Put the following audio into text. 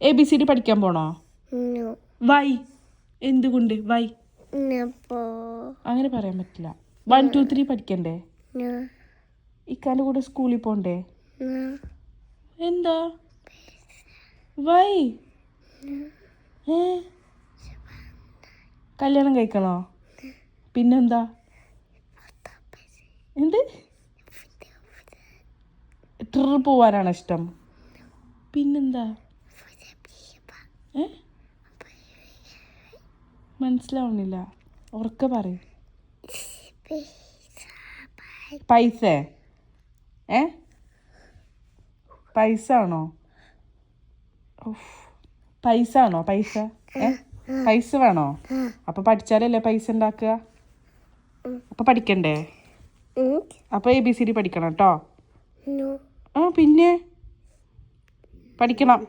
ABCD പഠിക്കാൻ പോണോ? Y എന്തുകൊണ്ട് വൈ അങ്ങനെ പറയാൻ പറ്റില്ല. 1 2 3 പഠിക്കണ്ടേ? ഇക്കാൻ്റെ കൂടെ സ്കൂളിൽ പോണ്ടേ? എന്താ വൈ കല്യാണം കഴിക്കണോ? പിന്നെന്താ? എന്ത് ട്രിപ്പ് പോവാനാണ് ഇഷ്ടം? പിന്നെന്താ? മനസ്സിലാവുന്നില്ല, ഉറക്കെ പറയും. പൈസ പൈസ ആണോ? പൈസ ആണോ? പൈസ വേണോ? അപ്പൊ പഠിച്ചാലല്ലേ പൈസ ഉണ്ടാക്കുക. അപ്പൊ പഠിക്കണ്ടേ? അപ്പൊ ABCD പഠിക്കണം കേട്ടോ. പിന്നെ പഠിക്കണം.